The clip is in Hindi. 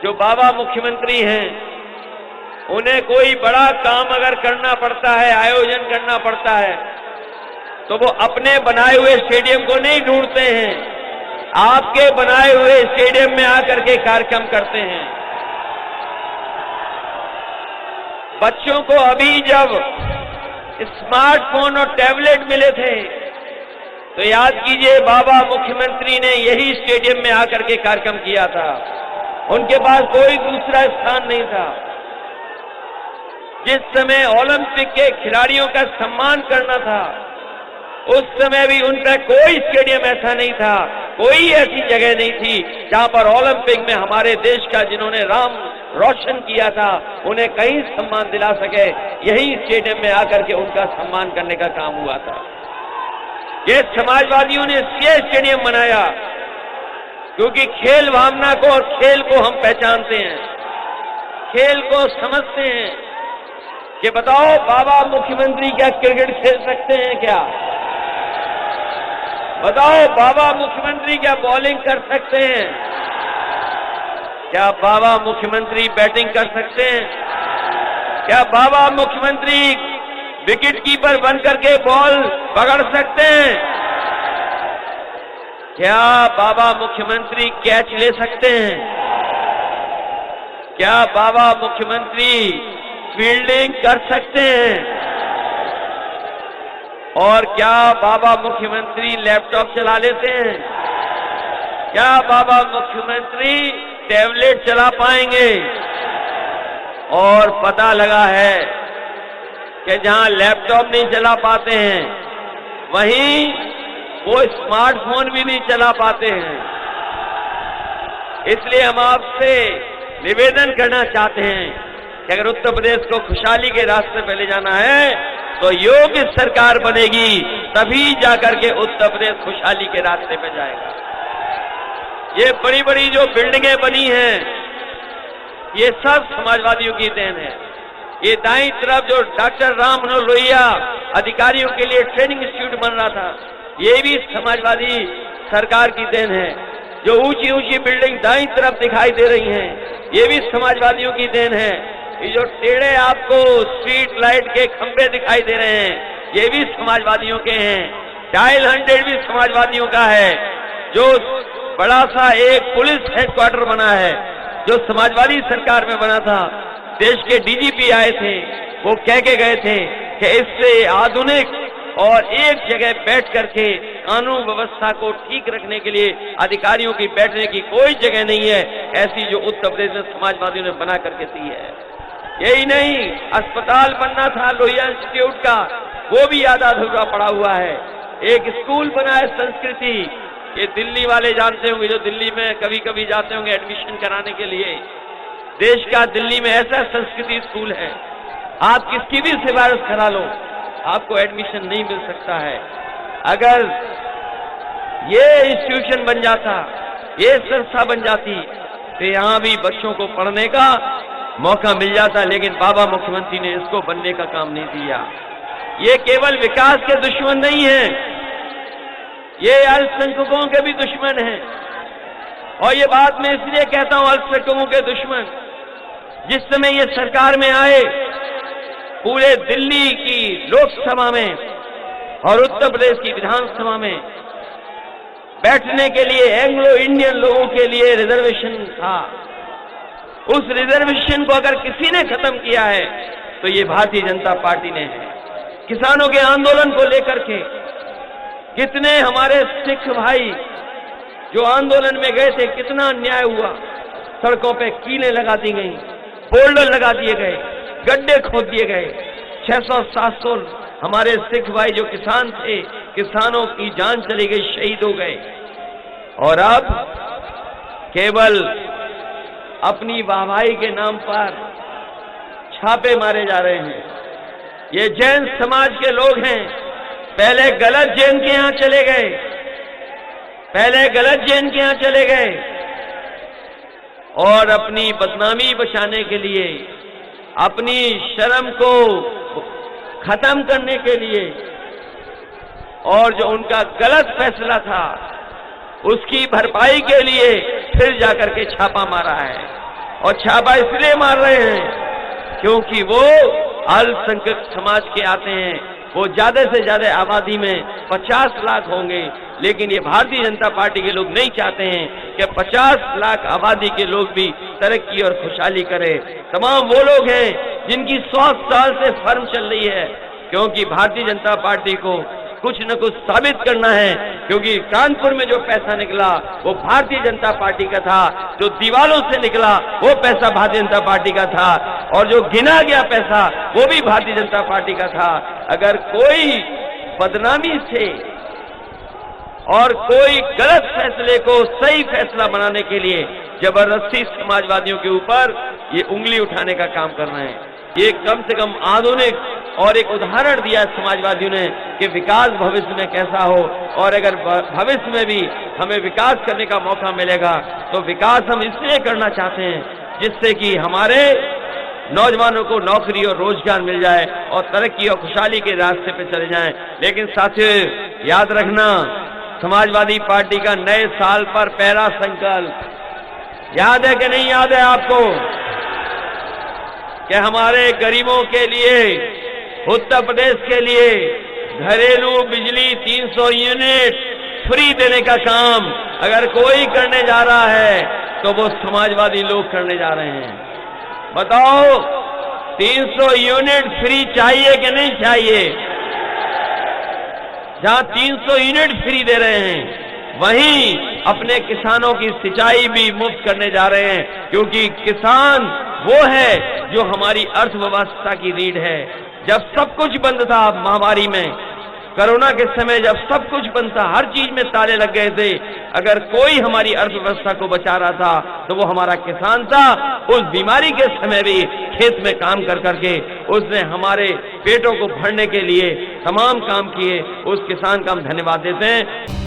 जो बाबा मुख्यमंत्री हैं, उन्हें कोई बड़ा काम अगर करना पड़ता है, आयोजन करना पड़ता है, तो वो अपने बनाए हुए स्टेडियम को नहीं ढूंढते हैं, आपके बनाए हुए स्टेडियम में आकर के कार्यक्रम करते हैं। बच्चों को अभी जब स्मार्टफोन और टैबलेट मिले थे, तो याद कीजिए बाबा मुख्यमंत्री ने यही स्टेडियम में आकर के कार्यक्रम किया था। उनके पास कोई दूसरा स्थान नहीं था। जिस समय ओलंपिक के खिलाड़ियों का सम्मान करना था, उस समय भी उनका कोई स्टेडियम ऐसा नहीं था, कोई ऐसी जगह नहीं थी जहां पर ओलंपिक में हमारे देश का जिन्होंने नाम रोशन किया था, उन्हें कहीं सम्मान दिला सके। यही स्टेडियम में आकर के उनका सम्मान करने का काम हुआ था। ये समाजवादियों ने ये स्टेडियम बनाया क्योंकि खेल भावना को और खेल को हम पहचानते हैं, खेल को समझते हैं कि बताओ बाबा मुख्यमंत्री क्या क्रिकेट खेल सकते हैं क्या? बताओ बाबा मुख्यमंत्री क्या बॉलिंग कर सकते हैं? क्या बाबा मुख्यमंत्री बैटिंग कर सकते हैं? क्या बाबा मुख्यमंत्री विकेट कीपर बन करके बॉल पकड़ सकते हैं? क्या बाबा मुख्यमंत्री कैच ले सकते हैं? क्या बाबा मुख्यमंत्री फील्डिंग कर सकते हैं? और क्या बाबा मुख्यमंत्री लैपटॉप चला लेते हैं? क्या बाबा मुख्यमंत्री टैबलेट चला पाएंगे? और पता लगा है कि जहां लैपटॉप नहीं चला पाते हैं, वहीं वो स्मार्टफोन भी नहीं चला पाते हैं। इसलिए हम आपसे निवेदन करना चाहते हैं कि अगर उत्तर प्रदेश को खुशहाली के रास्ते पे ले जाना है, तो योग्य सरकार बनेगी, तभी जाकर के उत्तर प्रदेश खुशहाली के रास्ते पे जाएगा। ये बड़ी बड़ी जो बिल्डिंगें बनी हैं, ये सब समाजवादियों की देन है। ये दाईं तरफ जो डॉक्टर राम मनोहर लोहिया अधिकारियों के लिए ट्रेनिंग इंस्टीट्यूट बन रहा था, ये भी समाजवादी सरकार की देन है। जो ऊंची ऊंची बिल्डिंग दाईं तरफ दिखाई दे रही हैं, ये भी समाजवादियों की देन है। ये जो टेढ़े आपको स्ट्रीट लाइट के खंभे दिखाई दे रहे हैं, ये भी समाजवादियों के हैं। डायल 100 भी समाजवादियों का है। जो बड़ा सा एक पुलिस हेडक्वार्टर बना है, जो समाजवादी सरकार में बना था, देश के डीजीपी आए थे, वो कह के गए थे कि इससे आधुनिक और एक जगह बैठ करके कानून व्यवस्था को ठीक रखने के लिए अधिकारियों की बैठने की कोई जगह नहीं है, ऐसी जो उत्तर प्रदेश में समाजवादियों ने बना करके दी है। यही नहीं, अस्पताल बनना था लोहिया इंस्टीट्यूट का, वो भी आधा अधूरा पड़ा हुआ है। एक स्कूल बना है संस्कृति, ये दिल्ली वाले जानते होंगे, जो दिल्ली में कभी कभी जाते होंगे एडमिशन कराने के लिए। देश का दिल्ली में ऐसा संस्कृति स्कूल है, आप किसकी भी सिफारिश करा लो, आपको एडमिशन नहीं मिल सकता है। अगर ये इंस्टीट्यूशन बन जाता, ये संस्था बन जाती, तो यहां भी बच्चों को पढ़ने का मौका मिल जाता, लेकिन बाबा मुख्यमंत्री ने इसको बनने का काम नहीं दिया। ये केवल विकास के दुश्मन नहीं है, ये अल्पसंख्यकों के भी दुश्मन हैं। और ये बात मैं इसलिए कहता हूं, अल्पसंख्यकों के दुश्मन, जिस समय ये सरकार में आए, पूरे दिल्ली की लोकसभा में और उत्तर प्रदेश की विधानसभा में बैठने के लिए एंग्लो इंडियन लोगों के लिए रिजर्वेशन था। उस रिजर्वेशन को अगर किसी ने खत्म किया है, तो ये भारतीय जनता पार्टी ने है। किसानों के आंदोलन को लेकर के कितने हमारे सिख भाई जो आंदोलन में गए थे, कितना अन्याय हुआ। सड़कों पे कीलें लगा दी गई, बोल्डर लगा दिए गए, गड्ढे खोद दिए गए। 600-700 हमारे सिख भाई जो किसान थे, किसानों की जान चली गई, शहीद हो गए। और अब केवल अपनी वाहवाही के नाम पर छापे मारे जा रहे हैं। ये जैन समाज के लोग हैं, पहले गलत जैन के यहां चले गए, पहले गलत जैन के यहां चले गए और अपनी बदनामी बचाने के लिए, अपनी शर्म को खत्म करने के लिए, और जो उनका गलत फैसला था उसकी भरपाई के लिए फिर जाकर के छापा मारा है। और छापा इसलिए मार रहे हैं क्योंकि वो अल्पसंख्यक समाज के आते हैं। वो ज्यादा से ज्यादा आबादी में 50 लाख होंगे, लेकिन ये भारतीय जनता पार्टी के लोग नहीं चाहते हैं कि 50 लाख आबादी के लोग भी तरक्की और खुशहाली करें। तमाम वो लोग हैं जिनकी 100 साल से फर्म चल रही है, क्योंकि भारतीय जनता पार्टी को कुछ न कुछ साबित करना है, क्योंकि कानपुर में जो पैसा निकला वो भारतीय जनता पार्टी का था, जो दीवालों से निकला वो पैसा भारतीय जनता पार्टी का था, और जो गिना गया पैसा वो भी भारतीय जनता पार्टी का था। अगर कोई बदनामी से और कोई गलत फैसले को सही फैसला बनाने के लिए जबरदस्ती समाजवादियों के ऊपर ये उंगली उठाने का काम कर रहे हैं, ये कम से कम आधुनिक और एक उदाहरण दिया समाजवादियों ने कि विकास भविष्य में कैसा हो, और अगर भविष्य में भी हमें विकास करने का मौका मिलेगा तो विकास हम इसलिए करना चाहते हैं जिससे कि हमारे नौजवानों को नौकरी और रोजगार मिल जाए और तरक्की और खुशहाली के रास्ते पे चले जाएं। लेकिन साथियों याद रखना, समाजवादी पार्टी का नए साल पर पहला संकल्प याद है कि नहीं याद है आपको, कि हमारे गरीबों के लिए, उत्तर प्रदेश के लिए घरेलू बिजली 300 यूनिट फ्री देने का काम अगर कोई करने जा रहा है तो वो समाजवादी लोग करने जा रहे हैं। बताओ 300 यूनिट फ्री चाहिए कि नहीं चाहिए? जहां 300 यूनिट फ्री दे रहे हैं वहीं अपने किसानों की सिंचाई भी मुफ्त करने जा रहे हैं, क्योंकि किसान वो है जो हमारी अर्थव्यवस्था की रीढ़ है। जब सब कुछ बंद था महामारी में, कोरोना के समय जब सब कुछ बंद था, हर चीज में ताले लग गए थे, अगर कोई हमारी अर्थव्यवस्था को बचा रहा था तो वो हमारा किसान था। उस बीमारी के समय भी खेत में काम कर करके उसने हमारे पेटों को भरने के लिए तमाम काम किए। उस किसान का हम धन्यवाद देते हैं।